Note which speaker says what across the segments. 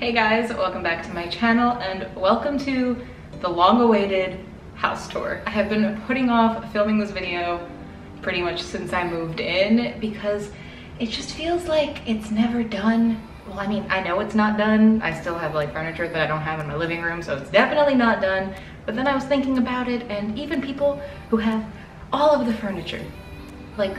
Speaker 1: Hey guys, welcome back to my channel and welcome to the long-awaited house tour. I have been putting off filming this video pretty much since I moved in because it just feels like it's never done. Well, I mean, I know it's not done. I still have like furniture that I don't have in my living room, so it's definitely not done. But then I was thinking about it, and even people who have all of the furniture, like,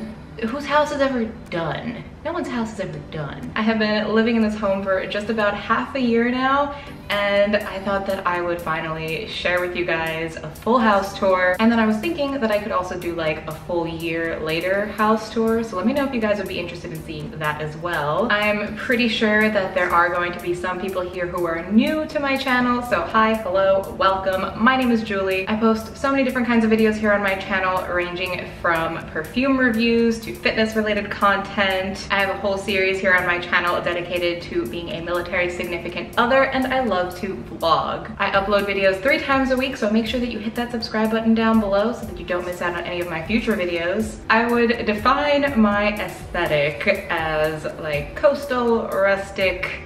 Speaker 1: whose house is ever done? No one's house is ever done. I have been living in this home for just about half a year now, and I thought that I would finally share with you guys a full house tour. And then I was thinking that I could also do like a full year later house tour. So let me know if you guys would be interested in seeing that as well. I'm pretty sure that there are going to be some people here who are new to my channel. So hi, hello, welcome. My name is Julie. I post so many different kinds of videos here on my channel, ranging from perfume reviews to fitness related content. I have a whole series here on my channel dedicated to being a military significant other, and I love to vlog. I upload videos 3 times a week, so make sure that you hit that subscribe button down below so that you don't miss out on any of my future videos. I would define my aesthetic as like coastal, rustic,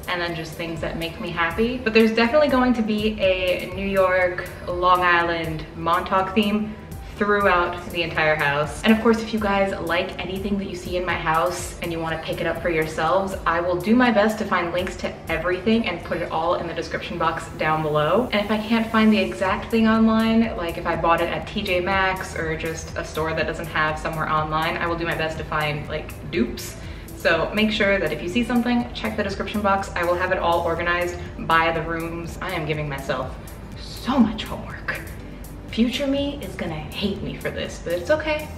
Speaker 1: and then just things that make me happy. But there's definitely going to be a New York, Long Island, Montauk theme throughout the entire house. And of course, if you guys like anything that you see in my house and you want to pick it up for yourselves, I will do my best to find links to everything and put it all in the description box down below. And if I can't find the exact thing online, like if I bought it at TJ Maxx or just a store that doesn't have somewhere online, I will do my best to find like dupes. So make sure that if you see something, check the description box. I will have it all organized by the rooms. I am giving myself so much homework. Future me is gonna hate me for this, but it's okay.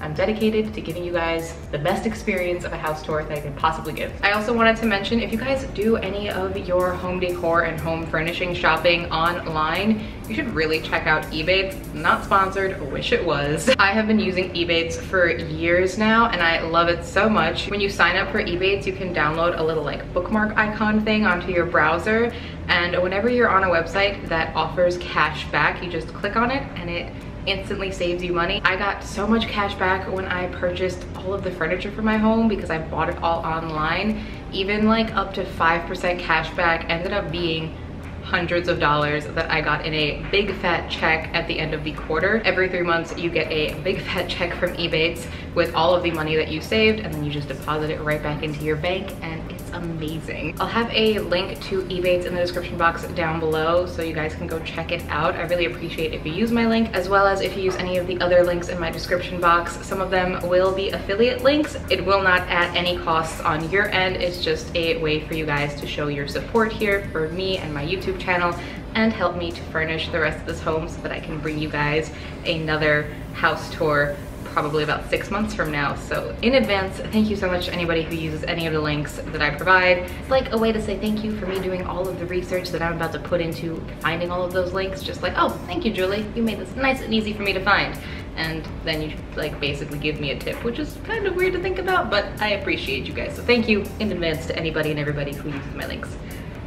Speaker 1: I'm dedicated to giving you guys the best experience of a house tour that I can possibly give. I also wanted to mention, if you guys do any of your home decor and home furnishing shopping online, you should really check out Ebates. Not sponsored, wish it was. I have been using Ebates for years now and I love it so much. When you sign up for Ebates, you can download a little like bookmark icon thing onto your browser, and whenever you're on a website that offers cash back, you just click on it and it instantly saves you money. I got so much cash back when I purchased all of the furniture for my home because I bought it all online. Even like up to 5% cash back ended up being hundreds of dollars that I got in a big fat check at the end of the quarter. Every 3 months you get a big fat check from Ebates with all of the money that you saved, and then you just deposit it right back into your bank, and it's amazing. I'll have a link to Ebates in the description box down below so you guys can go check it out. I really appreciate if you use my link, as well as if you use any of the other links in my description box. Some of them will be affiliate links. It will not add any costs on your end. It's just a way for you guys to show your support here for me and my YouTube channel and help me to furnish the rest of this home so that I can bring you guys another house tour probably about 6 months from now. So in advance, thank you so much to anybody who uses any of the links that I provide. It's like a way to say thank you for me doing all of the research that I'm about to put into finding all of those links. Just like, oh, thank you, Julie. You made this nice and easy for me to find. And then you like basically give me a tip, which is kind of weird to think about, but I appreciate you guys. So thank you in advance to anybody and everybody who uses my links.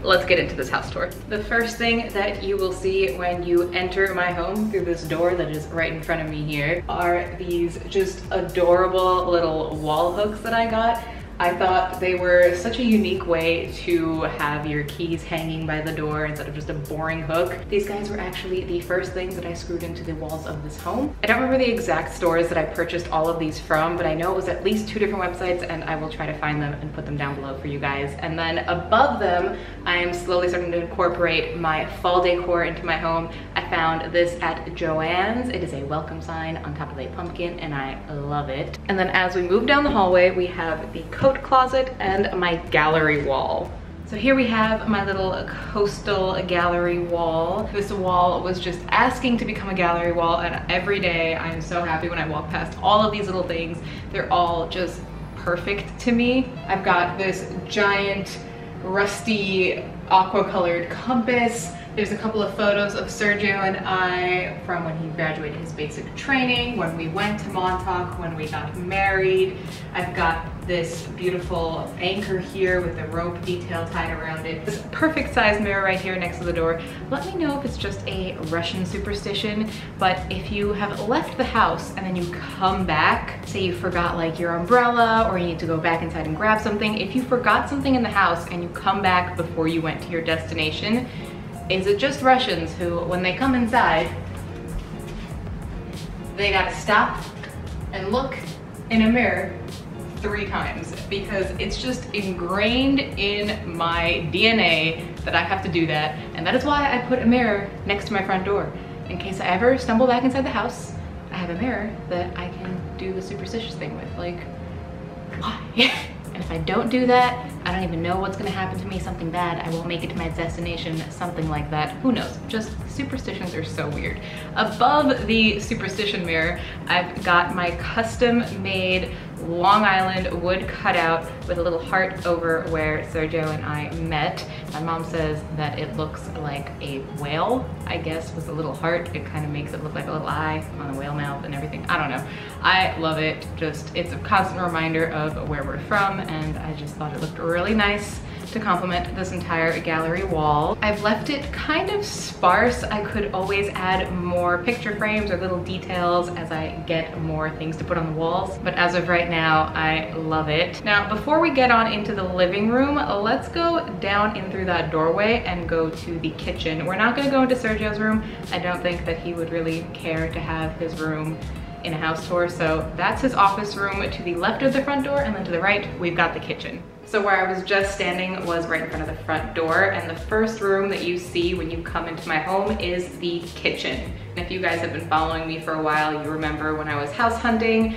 Speaker 1: Let's get into this house tour. The first thing that you will see when you enter my home through this door that is right in front of me here are these just adorable little wall hooks that I got. I thought they were such a unique way to have your keys hanging by the door instead of just a boring hook. These guys were actually the first things that I screwed into the walls of this home. I don't remember the exact stores that I purchased all of these from, but I know it was at least 2 different websites, and I will try to find them and put them down below for you guys. And then above them, I am slowly starting to incorporate my fall decor into my home. I found this at Joann's. It is a welcome sign on top of a pumpkin, and I love it. And then as we move down the hallway, we have the coat closet and my gallery wall. So here we have my little coastal gallery wall. This wall was just asking to become a gallery wall, and every day I am so happy when I walk past all of these little things. They're all just perfect to me. I've got this giant rusty aqua colored compass. There's a couple of photos of Sergio and I from when he graduated his basic training, when we went to Montauk, when we got married. I've got this beautiful anchor here with the rope detail tied around it. This perfect size mirror right here next to the door. Let me know if it's just a Russian superstition, but if you have left the house and then you come back, say you forgot like your umbrella or you need to go back inside and grab something, if you forgot something in the house and you come back before you went to your destination, is it just Russians who, when they come inside, they gotta stop and look in a mirror 3 times, because it's just ingrained in my DNA that I have to do that. And that is why I put a mirror next to my front door. In case I ever stumble back inside the house, I have a mirror that I can do the superstitious thing with. Like, why? And if I don't do that, I don't even know what's gonna happen to me, something bad. I won't make it to my destination, something like that. Who knows? Just superstitions are so weird. Above the superstition mirror, I've got my custom made Long Island wood cutout with a little heart over where Sergio and I met. My mom says that it looks like a whale, I guess, with a little heart. It kind of makes it look like a little eye on a whale mouth and everything. I don't know. I love it. Just, it's a constant reminder of where we're from, and I just thought it looked really nice to complement this entire gallery wall. I've left it kind of sparse. I could always add more picture frames or little details as I get more things to put on the walls, but as of right now, I love it. Now, before we get on into the living room, let's go down in through that doorway and go to the kitchen. We're not gonna go into Sergio's room. I don't think that he would really care to have his room in a house tour, so that's his office room to the left of the front door, and then to the right, we've got the kitchen. So where I was just standing was right in front of the front door, and the first room that you see when you come into my home is the kitchen. And if you guys have been following me for a while, you remember when I was house hunting,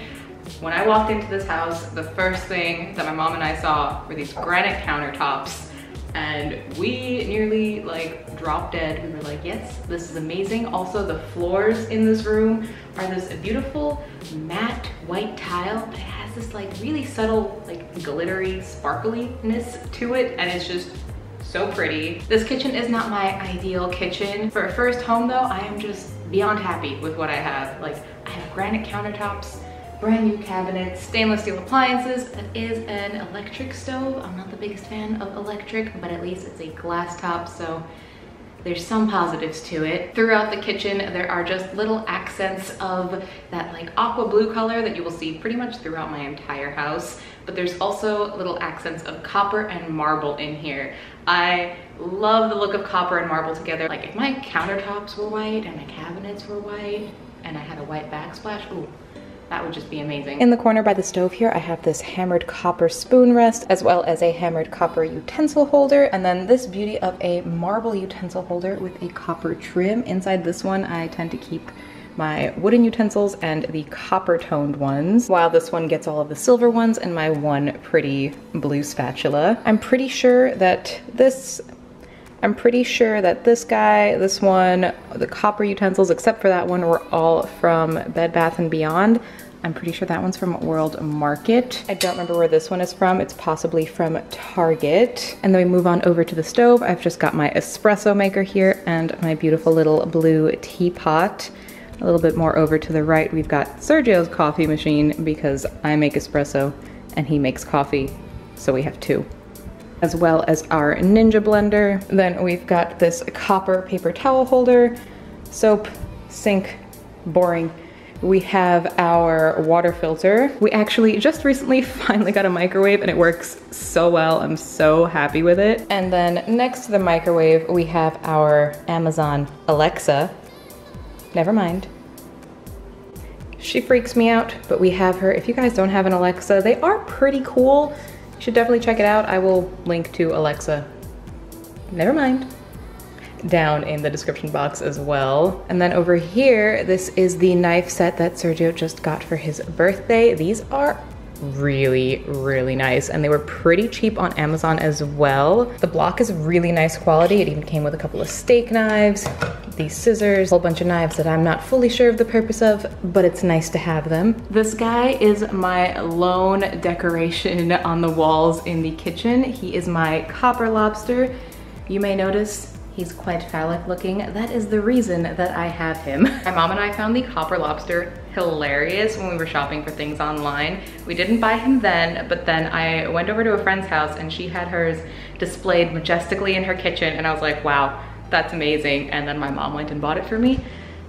Speaker 1: when I walked into this house, the first thing that my mom and I saw were these granite countertops, and we nearly like dropped dead. We were like, yes, this is amazing. Also, the floors in this room are this beautiful matte white tile, but it has this like really subtle like glittery sparkliness to it, and it's just so pretty. This kitchen is not my ideal kitchen. For a first home though, I am just beyond happy with what I have. Like, I have granite countertops, brand new cabinets, stainless steel appliances. That is an electric stove. I'm not the biggest fan of electric, but at least it's a glass top, so there's some positives to it. Throughout the kitchen, there are just little accents of that like aqua blue color that you will see pretty much throughout my entire house, but there's also little accents of copper and marble in here. I love the look of copper and marble together. Like, if my countertops were white and my cabinets were white and I had a white backsplash, ooh, that would just be amazing. In the corner by the stove here, I have this hammered copper spoon rest, as well as a hammered copper utensil holder, and then this beauty of a marble utensil holder with a copper trim. Inside this one, I tend to keep my wooden utensils and the copper toned ones, while this one gets all of the silver ones and my one pretty blue spatula. I'm pretty sure that this guy, this one, the copper utensils, except for that one, were all from Bed Bath & Beyond. I'm pretty sure that one's from World Market. I don't remember where this one is from. It's possibly from Target. And then we move on over to the stove. I've just got my espresso maker here and my beautiful little blue teapot. A little bit more over to the right, we've got Sergio's coffee machine, because I make espresso and he makes coffee, so we have two. As well as our Ninja blender. Then we've got this copper paper towel holder, soap, sink, boring. We have our water filter. We actually just recently finally got a microwave and it works so well. I'm so happy with it. And then next to the microwave, we have our Amazon Alexa. Never mind. She freaks me out, but we have her. If you guys don't have an Alexa, they are pretty cool. You should definitely check it out. I will link to Alexa, never mind, down in the description box as well. And then over here, this is the knife set that Sergio just got for his birthday. These are really, really nice, and they were pretty cheap on Amazon as well. The block is really nice quality. It even came with a couple of steak knives, these scissors, a whole bunch of knives that I'm not fully sure of the purpose of, but it's nice to have them. This guy is my lone decoration on the walls in the kitchen. He is my copper lobster. You may notice He's quite phallic looking. That is the reason that I have him. My mom and I found the copper lobster hilarious when we were shopping for things online. We didn't buy him then, but then I went over to a friend's house and she had hers displayed majestically in her kitchen, and I was like, wow, that's amazing. And then my mom went and bought it for me,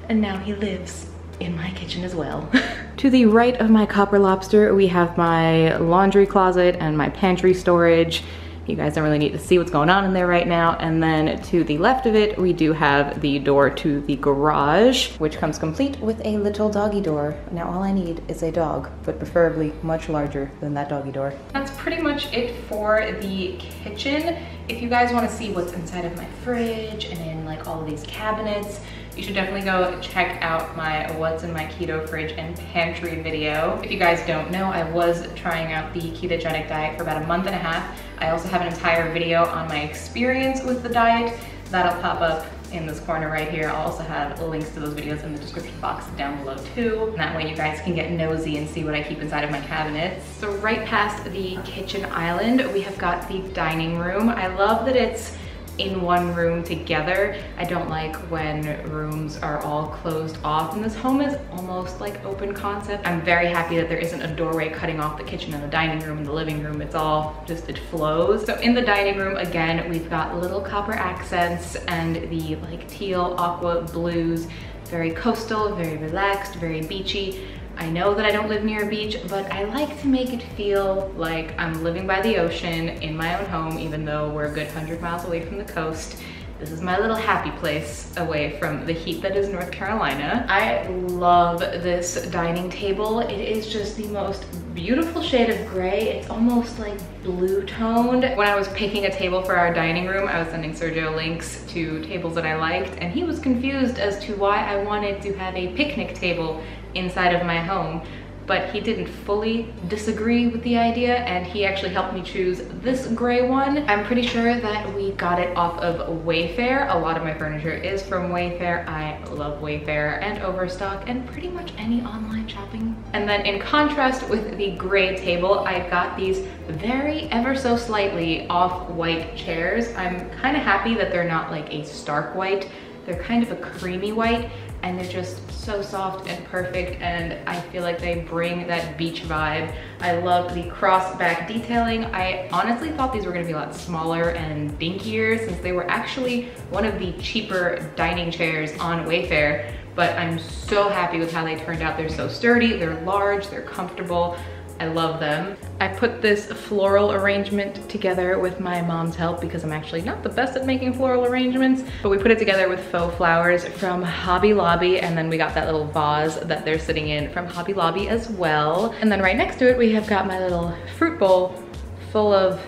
Speaker 1: and now he lives in my kitchen as well. To the right of my copper lobster, we have my laundry closet and my pantry storage. You guys don't really need to see what's going on in there right now. And then to the left of it, we do have the door to the garage, which comes complete with a little doggy door. Now all I need is a dog, but preferably much larger than that doggy door. That's pretty much it for the kitchen. If you guys want to see what's inside of my fridge and in like all of these cabinets, you should definitely go check out my what's in my keto fridge and pantry video. If you guys don't know, I was trying out the ketogenic diet for about a month and a half. I also have an entire video on my experience with the diet. That'll pop up in this corner right here. I'll also have links to those videos in the description box down below too. And that way you guys can get nosy and see what I keep inside of my cabinets. So right past the kitchen island, we have got the dining room. I love that it's in one room together. I don't like when rooms are all closed off, and this home is almost like open concept. I'm very happy that there isn't a doorway cutting off the kitchen and the dining room and the living room. It's all just, it flows. So in the dining room, again, we've got little copper accents and the like teal aqua blues. Very coastal, very relaxed, very beachy. I know that I don't live near a beach, but I like to make it feel like I'm living by the ocean in my own home, even though we're a good 100 miles away from the coast. This is my little happy place away from the heat that is North Carolina. I love this dining table. It is just the most beautiful shade of gray. It's almost like blue toned. When I was picking a table for our dining room, I was sending Sergio links to tables that I liked, and he was confused as to why I wanted to have a picnic table inside of my home, but he didn't fully disagree with the idea, and he actually helped me choose this gray one. I'm pretty sure that we got it off of Wayfair. A lot of my furniture is from Wayfair. I love Wayfair and Overstock and pretty much any online shopping. And then in contrast with the gray table, I got these very ever so slightly off-white chairs. I'm kind of happy that they're not like a stark white. They're kind of a creamy white, and they're just so soft and perfect, and I feel like they bring that beach vibe. I love the cross back detailing. I honestly thought these were gonna be a lot smaller and dinkier, since they were actually one of the cheaper dining chairs on Wayfair, but I'm so happy with how they turned out. They're so sturdy, they're large, they're comfortable. I love them. I put this floral arrangement together with my mom's help because I'm actually not the best at making floral arrangements, but we put it together with faux flowers from Hobby Lobby, and then we got that little vase that they're sitting in from Hobby Lobby as well. And then right next to it, we have got my little fruit bowl full of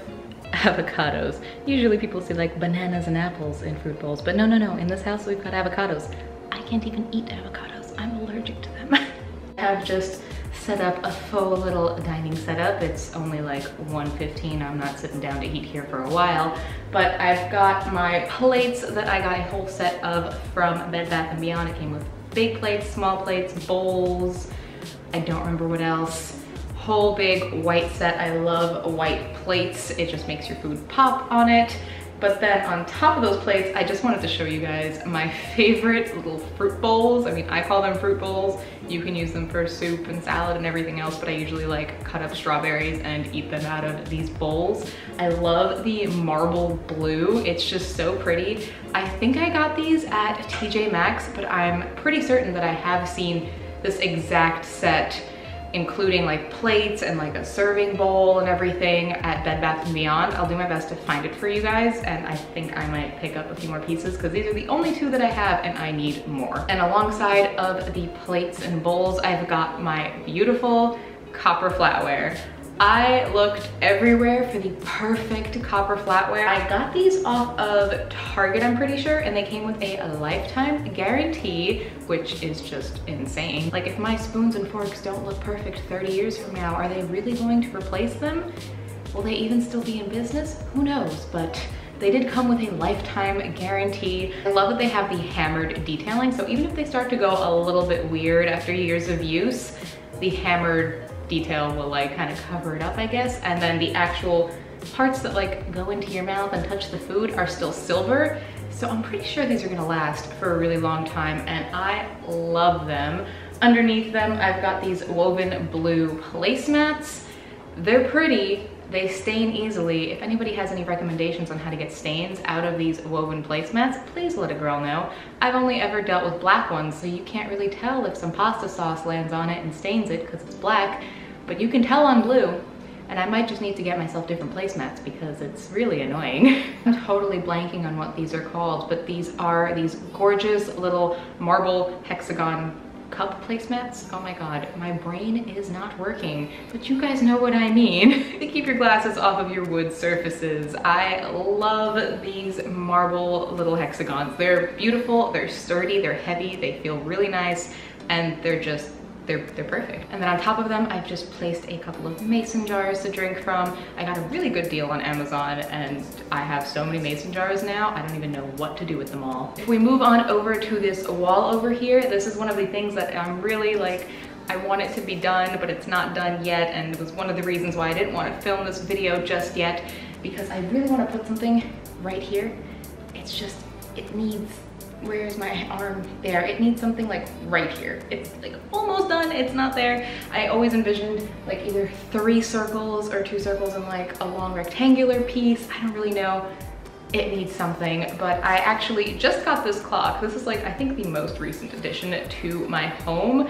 Speaker 1: avocados. Usually people see like bananas and apples in fruit bowls, but no, in this house we've got avocados. I can't even eat avocados. I'm allergic to them. I have just set up a faux little dining setup. It's only like 1:15. I'm not sitting down to eat here for a while, but I've got my plates that I got a whole set of from Bed Bath & Beyond. It came with big plates, small plates, bowls. I don't remember what else. Whole big white set. I love white plates. It just makes your food pop on it. But then on top of those plates, I just wanted to show you guys my favorite little fruit bowls. I mean, I call them fruit bowls. You can use them for soup and salad and everything else, but I usually like cut up strawberries and eat them out of these bowls. I love the marble blue. It's just so pretty. I think I got these at TJ Maxx, but I'm pretty certain that I have seen this exact set, including like plates and like a serving bowl and everything, at Bed Bath & Beyond. I'll do my best to find it for you guys, and I think I might pick up a few more pieces because these are the only two that I have and I need more. And alongside of the plates and bowls, I've got my beautiful copper flatware. I looked everywhere for the perfect copper flatware. I got these off of Target, I'm pretty sure, and they came with a lifetime guarantee, which is just insane. Like, if my spoons and forks don't look perfect 30 years from now, are they really going to replace them? Will they even still be in business? Who knows, but they did come with a lifetime guarantee. I love that they have the hammered detailing, so even if they start to go a little bit weird after years of use, the hammered detail will like kind of cover it up, I guess. And then the actual parts that like go into your mouth and touch the food are still silver. So I'm pretty sure these are gonna last for a really long time, and I love them. Underneath them, I've got these woven blue placemats. They're pretty, they stain easily. If anybody has any recommendations on how to get stains out of these woven placemats, please let a girl know. I've only ever dealt with black ones, so you can't really tell if some pasta sauce lands on it and stains it because it's black, but you can tell on blue. And I might just need to get myself different placemats because it's really annoying. I'm totally blanking on what these are called, but these are these gorgeous little marble hexagon cup placemats. Oh my god, my brain is not working, but you guys know what I mean. To keep your glasses off of your wood surfaces. I love these marble little hexagons. They're beautiful, they're sturdy, they're heavy, they feel really nice, and they're just they're perfect. And then on top of them, I've just placed a couple of mason jars to drink from. I got a really good deal on Amazon, and I have so many mason jars now, I don't even know what to do with them all. If we move on over to this wall over here, this is one of the things that I'm really like, I want it to be done, but it's not done yet, and it was one of the reasons why I didn't want to film this video just yet, because I really want to put something right here. It's just, it needs, where's my arm? There, it needs something like right here. It's like almost done, it's not there. I always envisioned like either 3 circles or 2 circles and like a long rectangular piece. I don't really know. It needs something, but I actually just got this clock. This is like, I think the most recent addition to my home.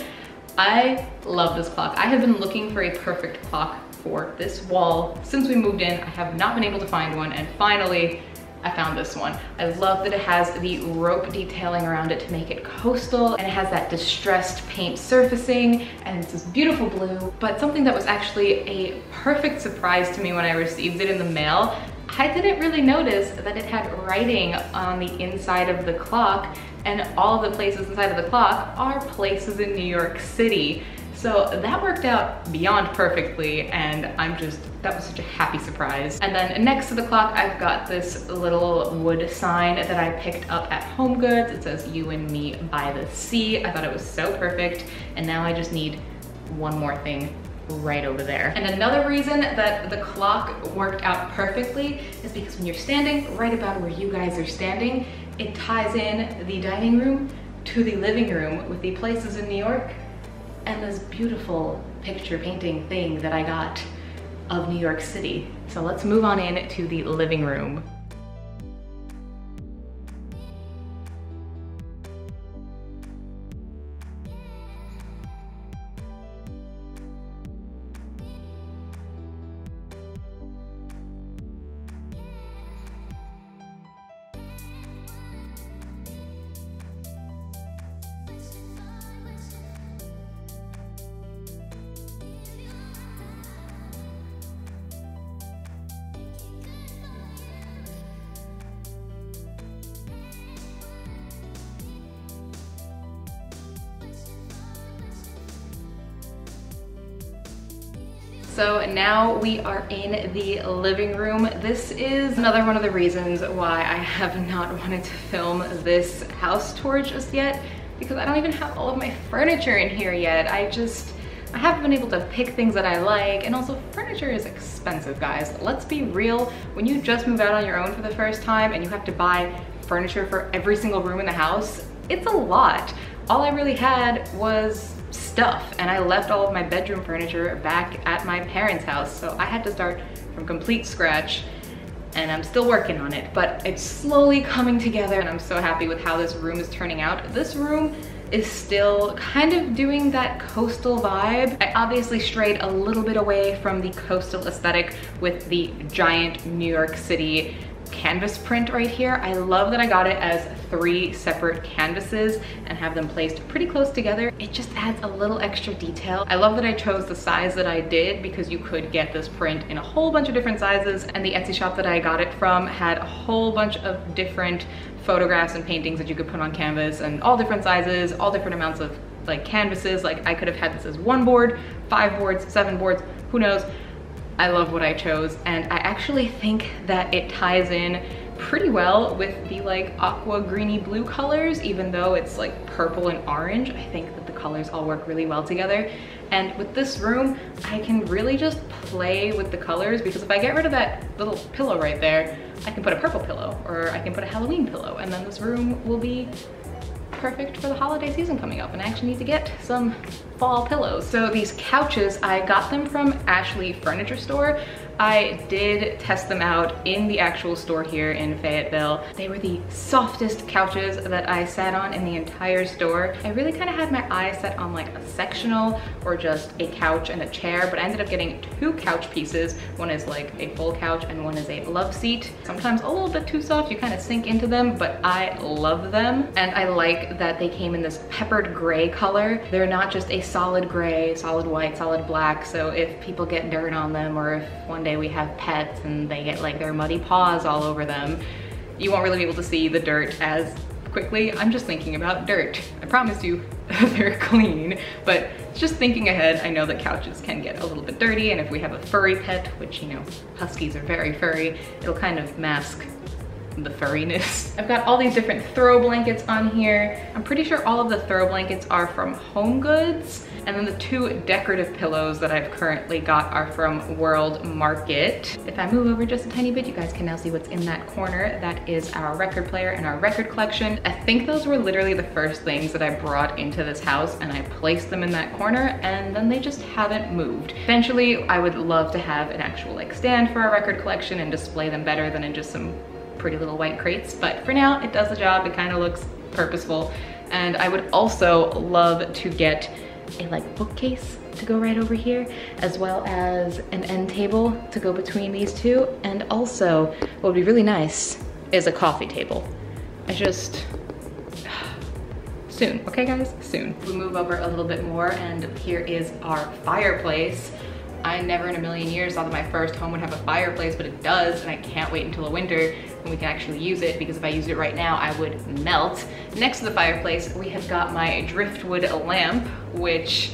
Speaker 1: I love this clock. I have been looking for a perfect clock for this wall since we moved in. I have not been able to find one, and finally, I found this one. I love that it has the rope detailing around it to make it coastal, and it has that distressed paint surfacing, and it's this beautiful blue. But something that was actually a perfect surprise to me when I received it in the mail, I didn't really notice that it had writing on the inside of the clock, and all of the places inside of the clock are places in New York City. So that worked out beyond perfectly, and that was such a happy surprise. And then next to the clock, I've got this little wood sign that I picked up at HomeGoods. It says, "You and me by the sea." I thought it was so perfect, and now I just need one more thing right over there. And another reason that the clock worked out perfectly is because when you're standing right about where you guys are standing, it ties in the dining room to the living room with the places in New York and this beautiful picture painting thing that I got of New York City. So let's move on in to the living room. So now we are in the living room. This is another one of the reasons why I have not wanted to film this house tour just yet, because I don't even have all of my furniture in here yet. I haven't been able to pick things that I like, and also furniture is expensive, guys. Let's be real, when you just move out on your own for the first time and you have to buy furniture for every single room in the house, it's a lot. All I really had was stuff, and I left all of my bedroom furniture back at my parents' house, so I had to start from complete scratch, and I'm still working on it, but it's slowly coming together, and I'm so happy with how this room is turning out. This room is still kind of doing that coastal vibe. I obviously strayed a little bit away from the coastal aesthetic with the giant New York City canvas print right here. I love that I got it as 3 separate canvases and have them placed pretty close together. It just adds a little extra detail. I love that I chose the size that I did, because you could get this print in a whole bunch of different sizes, and the Etsy shop that I got it from had a whole bunch of different photographs and paintings that you could put on canvas, and all different sizes, all different amounts of like canvases. Like I could have had this as 1 board, 5 boards, 7 boards, who knows. I love what I chose, and I actually think that it ties in pretty well with the like aqua greeny blue colors, even though it's like purple and orange. I think that the colors all work really well together. And with this room, I can really just play with the colors, because if I get rid of that little pillow right there, I can put a purple pillow, or I can put a Halloween pillow, and then this room will be perfect for the holiday season coming up. And I actually need to get some fall pillows. So these couches, I got them from Ashley Furniture Store. I did test them out in the actual store here in Fayetteville. They were the softest couches that I sat on in the entire store. I really kind of had my eye set on like a sectional or just a couch and a chair, but I ended up getting 2 couch pieces. One is like a full couch and one is a love seat. Sometimes a little bit too soft, you kind of sink into them, but I love them. And I like that they came in this peppered gray color. They're not just a solid gray, solid white, solid black. So if people get dirt on them, or if one day we have pets and they get like their muddy paws all over them, you won't really be able to see the dirt as quickly. I'm just thinking about dirt. I promise you they're clean, but just thinking ahead, I know that couches can get a little bit dirty, and if we have a furry pet, which, you know, huskies are very furry, it'll kind of mask the furriness. I've got all these different throw blankets on here. I'm pretty sure all of the throw blankets are from Home Goods. And then the 2 decorative pillows that I've currently got are from World Market. If I move over just a tiny bit, you guys can now see what's in that corner. That is our record player and our record collection. I think those were literally the first things that I brought into this house, and I placed them in that corner, and then they just haven't moved. Eventually, I would love to have an actual like stand for our record collection and display them better than in just some pretty little white crates, but for now it does the job. It kind of looks purposeful. And I would also love to get a like bookcase to go right over here, as well as an end table to go between these 2. And also what would be really nice is a coffee table. Soon, okay guys, soon. We move over a little bit more, and here is our fireplace. I never in a million years thought that my first home would have a fireplace, but it does, and I can't wait until the winter when we can actually use it, because if I used it right now, I would melt. Next to the fireplace, we have got my driftwood lamp, which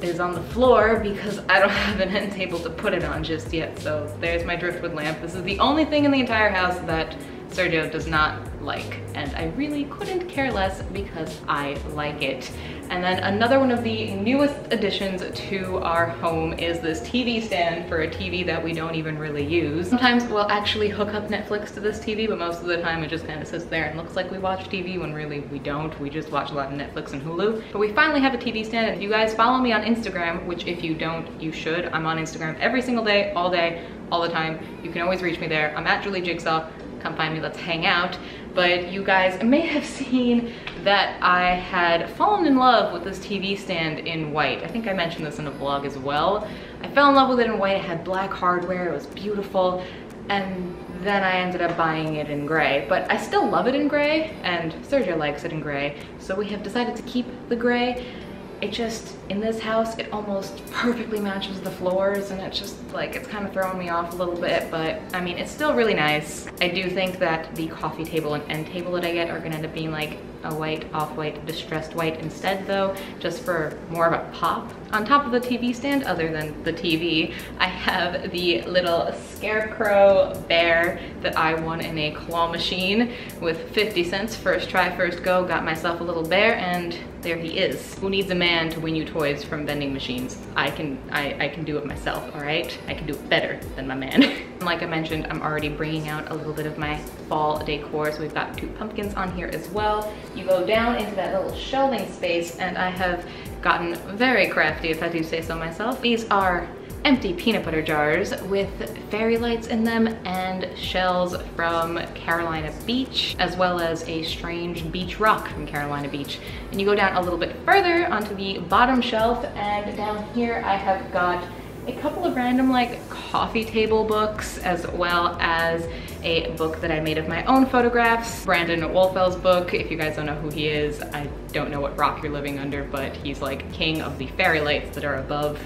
Speaker 1: is on the floor because I don't have an end table to put it on just yet. So there's my driftwood lamp. This is the only thing in the entire house that Sergio does not like, and I really couldn't care less because I like it. And then another one of the newest additions to our home is this TV stand for a TV that we don't even really use. Sometimes we'll actually hook up Netflix to this TV, but most of the time it just kind of sits there and looks like we watch TV when really we don't. We just watch a lot of Netflix and Hulu. But we finally have a TV stand, and if you guys follow me on Instagram, which if you don't, you should. I'm on Instagram every single day, all the time. You can always reach me there. I'm at Julie Jigsaw. Come find me, let's hang out. But you guys may have seen that I had fallen in love with this TV stand in white. I think I mentioned this in a vlog as well. I fell in love with it in white. It had black hardware, it was beautiful, and then I ended up buying it in gray. But I still love it in gray, and Sergio likes it in gray, so we have decided to keep the gray. It just, in this house, it almost perfectly matches the floors, and it's just like, it's kind of throwing me off a little bit, but I mean, it's still really nice. I do think that the coffee table and end table that I get are gonna end up being like a white, off-white, distressed white instead though, just for more of a pop. On top of the TV stand, other than the TV, I have the little scarecrow bear that I won in a claw machine with 50 cents. First try, first go, got myself a little bear, and there he is. Who needs a man to win you toys from vending machines? I can do it myself, all right? I can do it better than my man. Like I mentioned, I'm already bringing out a little bit of my fall decor, so we've got 2 pumpkins on here as well. You go down into that little shelving space, and I have gotten very crafty, if I do say so myself. These are empty peanut butter jars with fairy lights in them and shells from Carolina Beach, as well as a strange beach rock from Carolina Beach. And you go down a little bit further onto the bottom shelf, and down here I have got a couple of random like coffee table books, as well as a book that I made of my own photographs. Brandon Wolfel's book. If you guys don't know who he is, I don't know what rock you're living under, but he's like king of the fairy lights that are above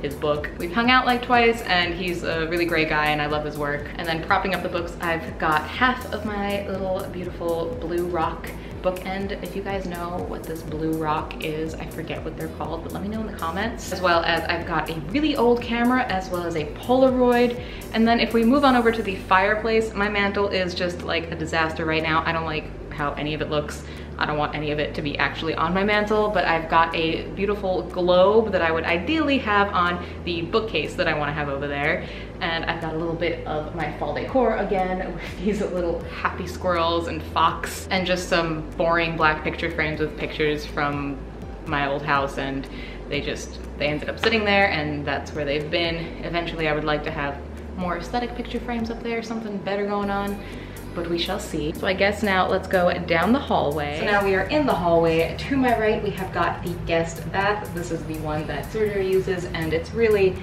Speaker 1: his book. We've hung out like twice, and he's a really great guy and I love his work. And then propping up the books, I've got half of my little beautiful blue rock bookend. If you guys know what this blue rock is, I forget what they're called, but let me know in the comments. As well as I've got a really old camera as well as a Polaroid. And then if we move on over to the fireplace, my mantle is just like a disaster right now. I don't like how any of it looks. I don't want any of it to be actually on my mantle, but I've got a beautiful globe that I would ideally have on the bookcase that I want to have over there. And I've got a little bit of my fall decor again with these little happy squirrels and fox and just some boring black picture frames with pictures from my old house, and they ended up sitting there, and that's where they've been. Eventually I would like to have more aesthetic picture frames up there, something better going on, but we shall see. So I guess now let's go down the hallway. So now we are in the hallway. To my right, we have got the guest bath. This is the one that surgery uses, and it's really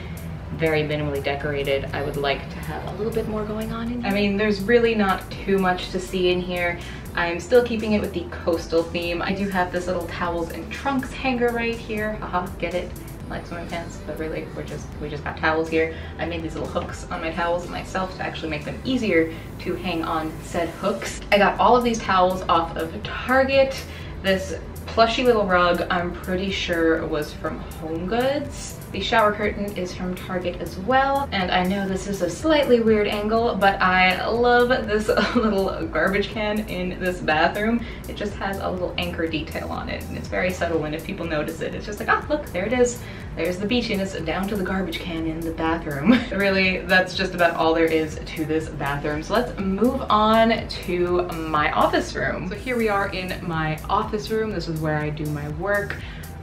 Speaker 1: very minimally decorated. I would like to have a little bit more going on in here. I mean, there's really not too much to see in here. I'm still keeping it with the coastal theme. I do have this little towels and trunks hanger right here. Haha, get it? Like swimming pants, but really we just got towels here. I made these little hooks on my towels myself to actually make them easier to hang on said hooks. I got all of these towels off of Target. This plushy little rug, I'm pretty sure was from Home Goods. The shower curtain is from Target as well. And I know this is a slightly weird angle, but I love this little garbage can in this bathroom. It just has a little anchor detail on it, and it's very subtle, and if people notice it, it's just like, oh, look, there it is. There's the beachiness down to the garbage can in the bathroom. Really, that's just about all there is to this bathroom. So let's move on to my office room. So here we are in my office room. This is where I do my work.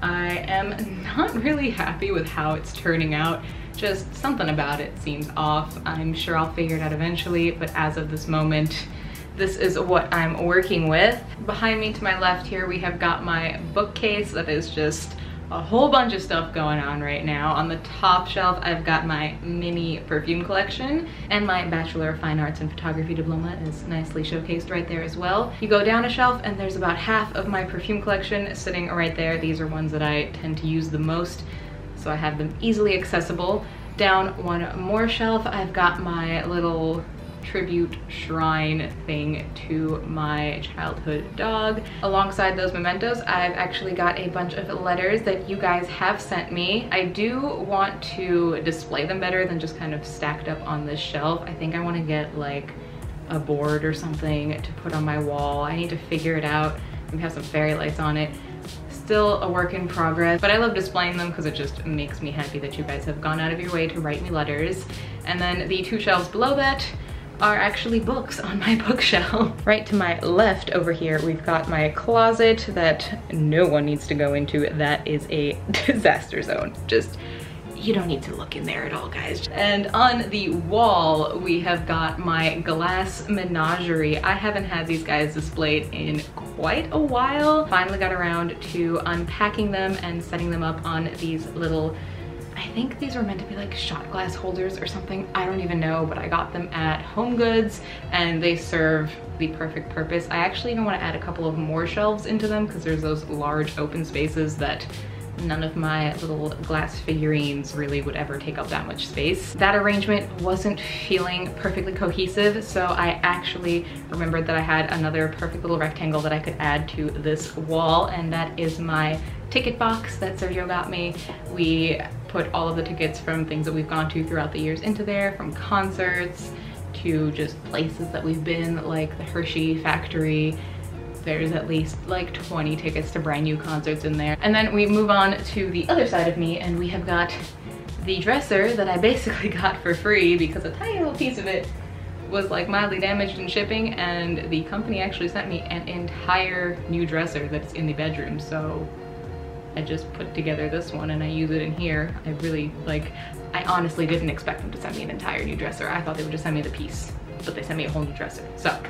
Speaker 1: I am not really happy with how it's turning out. Just something about it seems off. I'm sure I'll figure it out eventually, but as of this moment, this is what I'm working with. Behind me to my left here, we have got my bookcase that is just a whole bunch of stuff going on right now. On the top shelf, I've got my mini perfume collection, and my Bachelor of Fine Arts in Photography diploma is nicely showcased right there as well. You go down a shelf and there's about half of my perfume collection sitting right there. These are ones that I tend to use the most, so I have them easily accessible. Down one more shelf, I've got my little tribute shrine thing to my childhood dog. Alongside those mementos, I've actually got a bunch of letters that you guys have sent me. I do want to display them better than just kind of stacked up on this shelf. I think I want to get like a board or something to put on my wall. I need to figure it out. Maybe have some fairy lights on it. Still a work in progress, but I love displaying them because it just makes me happy that you guys have gone out of your way to write me letters. And then the two shelves below that are actually books on my bookshelf. Right to my left over here, we've got my closet that no one needs to go into. That is a disaster zone. Just, you don't need to look in there at all, guys. And on the wall, we have got my glass menagerie. I haven't had these guys displayed in quite a while. Finally got around to unpacking them and setting them up on these little, I think these were meant to be like shot glass holders or something. I don't even know, but I got them at Home Goods and they serve the perfect purpose. I actually even want to add a couple of more shelves into them because there's those large open spaces that none of my little glass figurines really would ever take up that much space. That arrangement wasn't feeling perfectly cohesive, so I actually remembered that I had another perfect little rectangle that I could add to this wall, and that is my ticket box that Sergio got me. We put all of the tickets from things that we've gone to throughout the years into there, from concerts to just places that we've been, like the Hershey factory. There's at least like 20 tickets to brand new concerts in there. And then we move on to the other side of me and we have got the dresser that I basically got for free because a tiny little piece of it was like mildly damaged in shipping, and the company actually sent me an entire new dresser that's in the bedroom. So I just put together this one and I use it in here. I honestly didn't expect them to send me an entire new dresser. I thought they would just send me the piece, but they sent me a whole new dresser. So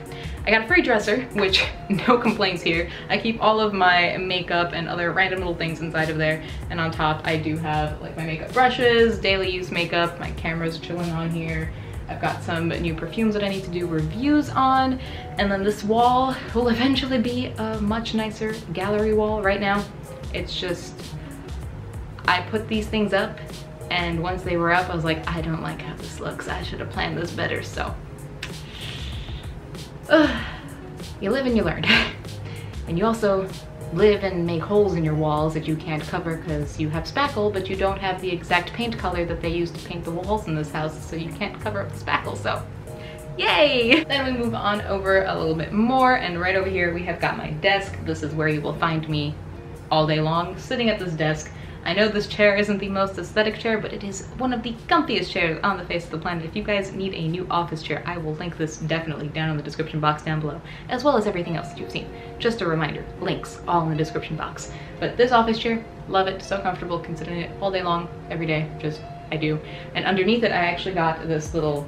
Speaker 1: I got a free dresser, which no complaints here. I keep all of my makeup and other random little things inside of there. And on top, I do have like my makeup brushes, daily use makeup, my camera's chilling on here. I've got some new perfumes that I need to do reviews on. And then this wall will eventually be a much nicer gallery wall. Right now, it's just, I put these things up and once they were up, I was like, I don't like how this looks. I should have planned this better, so. You live and you learn. and you also live and make holes in your walls that you can't cover because you have spackle, but you don't have the exact paint color that they use to paint the walls in this house, so you can't cover up the spackle, so yay! Then we move on over a little bit more, and right over here we have got my desk. This is where you will find me all day long, sitting at this desk. I know this chair isn't the most aesthetic chair, but it is one of the comfiest chairs on the face of the planet. If you guys need a new office chair, I will link this definitely down in the description box down below, as well as everything else that you've seen. Just a reminder, links all in the description box. But this office chair, love it, so comfortable, considering it all day long, every day, just I do. And underneath it, I actually got this little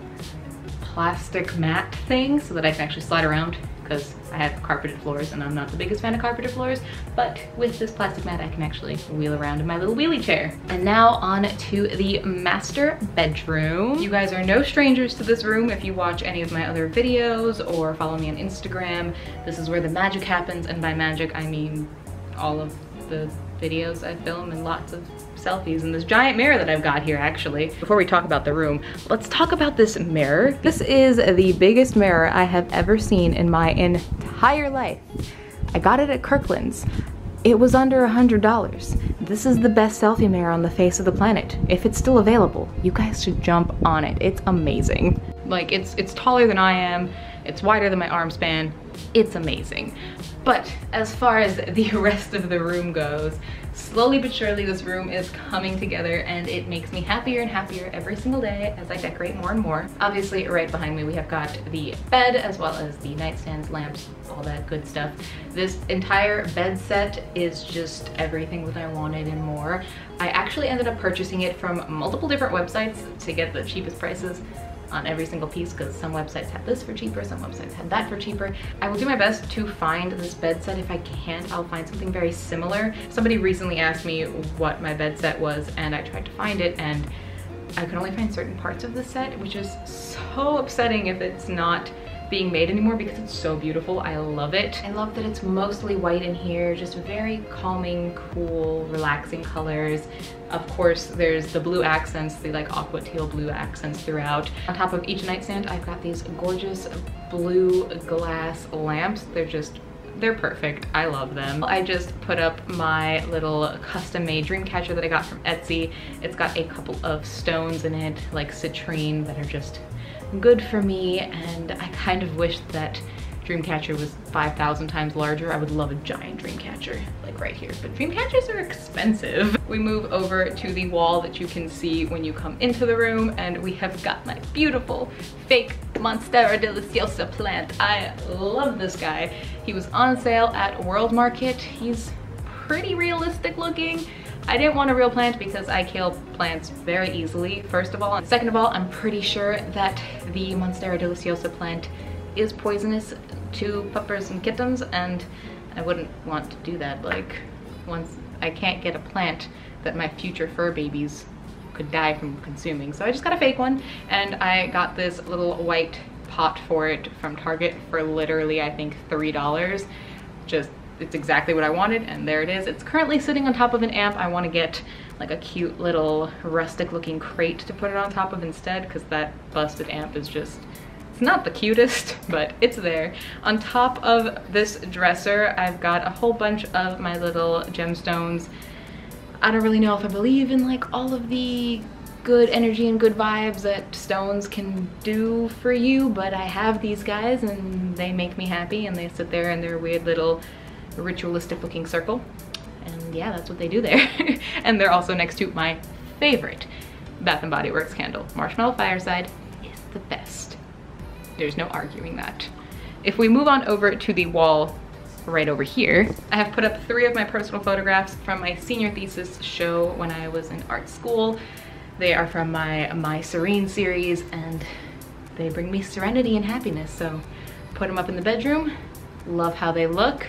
Speaker 1: plastic mat thing so that I can actually slide around, because I have carpeted floors and I'm not the biggest fan of carpeted floors, but with this plastic mat I can actually wheel around in my little wheelie chair. And now on to the master bedroom. You guys are no strangers to this room if you watch any of my other videos or follow me on Instagram. This is where the magic happens, and by magic I mean all of the videos I film and lots of selfies and this giant mirror that I've got here actually. Before we talk about the room, let's talk about this mirror. This is the biggest mirror I have ever seen in my entire life. I got it at Kirkland's. It was under $100. This is the best selfie mirror on the face of the planet. If it's still available, you guys should jump on it. It's amazing. Like it's taller than I am. It's wider than my arm span. It's amazing. But as far as the rest of the room goes, slowly but surely this room is coming together, and it makes me happier and happier every single day as I decorate more and more. Obviously, right behind me we have got the bed, as well as the nightstands, lamps, all that good stuff. This entire bed set is just everything that I wanted and more. I actually ended up purchasing it from multiple different websites to get the cheapest prices on every single piece, because some websites have this for cheaper, some websites have that for cheaper. I will do my best to find this bed set. If I can't, I'll find something very similar. Somebody recently asked me what my bed set was, and I tried to find it, and I could only find certain parts of the set, which is so upsetting if it's not being made anymore, because it's so beautiful. I love it. I love that it's mostly white in here, just very calming, cool, relaxing colors. Of course, there's the blue accents, the like aqua teal blue accents throughout. On top of each nightstand, I've got these gorgeous blue glass lamps. They're perfect. I love them. I just put up my little custom-made dream catcher that I got from Etsy. It's got a couple of stones in it, like citrine, that are just good for me, and I kind of wish that Dreamcatcher was 5,000 times larger. I would love a giant Dreamcatcher, like right here, but Dreamcatchers are expensive. We move over to the wall that you can see when you come into the room, and we have got my beautiful fake Monstera Deliciosa plant. I love this guy. He was on sale at World Market. He's pretty realistic looking. I didn't want a real plant because I kill plants very easily, first of all. And second of all, I'm pretty sure that the Monstera Deliciosa plant is poisonous to puppers and kittens, and I wouldn't want to do that. Like, once I can't get a plant that my future fur babies could die from consuming. So I just got a fake one, and I got this little white pot for it from Target for literally, I think, $3. It's exactly what I wanted, and there it is. It's currently sitting on top of an amp. I want to get like a cute little rustic looking crate to put it on top of instead, because that busted amp is just, it's not the cutest, but it's there. On top of this dresser, I've got a whole bunch of my little gemstones. I don't really know if I believe in like all of the good energy and good vibes that stones can do for you, but I have these guys and they make me happy, and they sit there in their weird little ritualistic looking circle, and yeah, that's what they do there. And they're also next to my favorite Bath & Body Works candle. Marshmallow Fireside is the best. There's no arguing that. If we move on over to the wall right over here, I have put up 3 of my personal photographs from my senior thesis show when I was in art school. They are from my Serene series, and they bring me serenity and happiness, so put them up in the bedroom. Love how they look.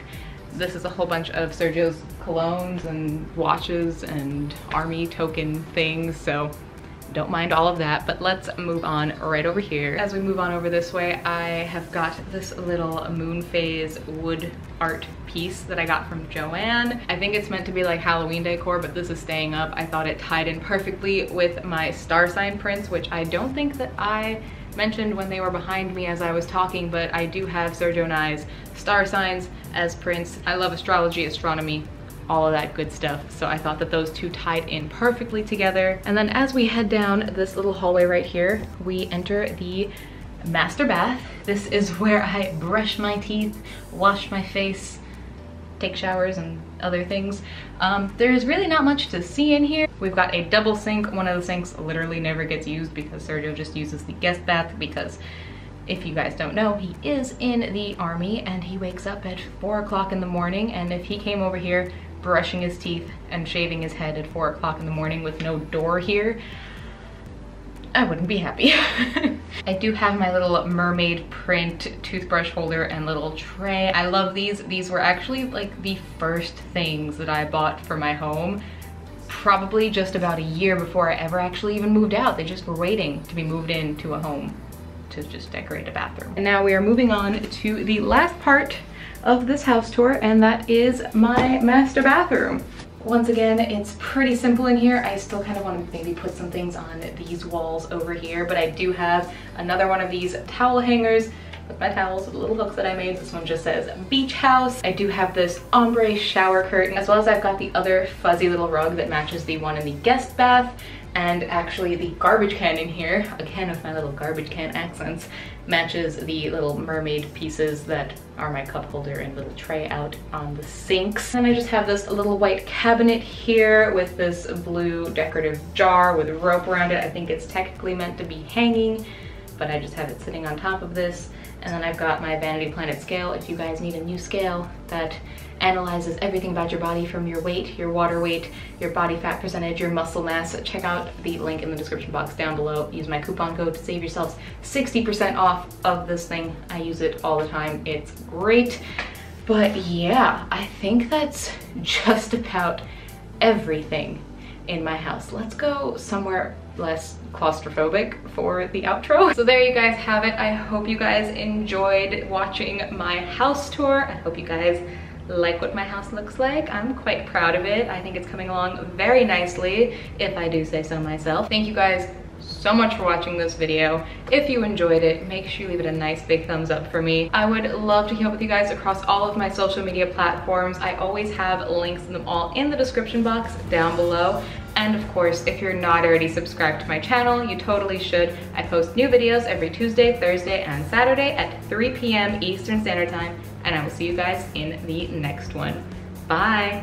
Speaker 1: This is a whole bunch of Sergio's colognes and watches and army token things, so don't mind all of that. But let's move on right over here. As we move on over this way, I have got this little moon phase wood art piece that I got from Joanne. I think it's meant to be like Halloween decor, but this is staying up. I thought it tied in perfectly with my star sign prints, which I don't think that I mentioned when they were behind me as I was talking, but I do have Sergio and I's star signs as prints. I love astrology, astronomy, all of that good stuff. So I thought that those two tied in perfectly together. And then as we head down this little hallway right here, we enter the master bath. This is where I brush my teeth, wash my face, take showers and other things. There's really not much to see in here. We've got a double sink. One of the sinks literally never gets used because Sergio just uses the guest bath, because if you guys don't know, he is in the army and he wakes up at 4 o'clock in the morning, and if he came over here brushing his teeth and shaving his head at 4 o'clock in the morning with no door here, I wouldn't be happy. I do have my little mermaid print toothbrush holder and little tray. I love these. These were actually like the first things that I bought for my home, probably just about a year before I ever actually even moved out. They just were waiting to be moved into a home to just decorate a bathroom. And now we are moving on to the last part of this house tour, and that is my master bathroom. Once again, it's pretty simple in here. I still kind of want to maybe put some things on these walls over here, but I do have another one of these towel hangers with my towels with little hooks that I made. This one just says beach house. I do have this ombre shower curtain, as well as I've got the other fuzzy little rug that matches the one in the guest bath. And actually the garbage can in here, again with my little garbage can accents, matches the little mermaid pieces that are my cup holder and little tray out on the sinks. And I just have this little white cabinet here with this blue decorative jar with a rope around it. I think it's technically meant to be hanging, but I just have it sitting on top of this. And then I've got my Vanity Planet scale if you guys need a new scale that analyzes everything about your body, from your weight, your water weight, your body fat percentage, your muscle mass. Check out the link in the description box down below. Use my coupon code to save yourselves 60% off of this thing. I use it all the time. It's great. But yeah, I think that's just about everything in my house. Let's go somewhere less claustrophobic for the outro. So there you guys have it. I hope you guys enjoyed watching my house tour. I hope you guys like what my house looks like. I'm quite proud of it. I think it's coming along very nicely, if I do say so myself. Thank you guys so much for watching this video. If you enjoyed it, make sure you leave it a nice big thumbs up for me. I would love to keep up with you guys across all of my social media platforms. I always have links to them all in the description box down below. And of course, if you're not already subscribed to my channel, you totally should. I post new videos every Tuesday, Thursday, and Saturday at 3 p.m. Eastern Standard Time, and I will see you guys in the next one. Bye!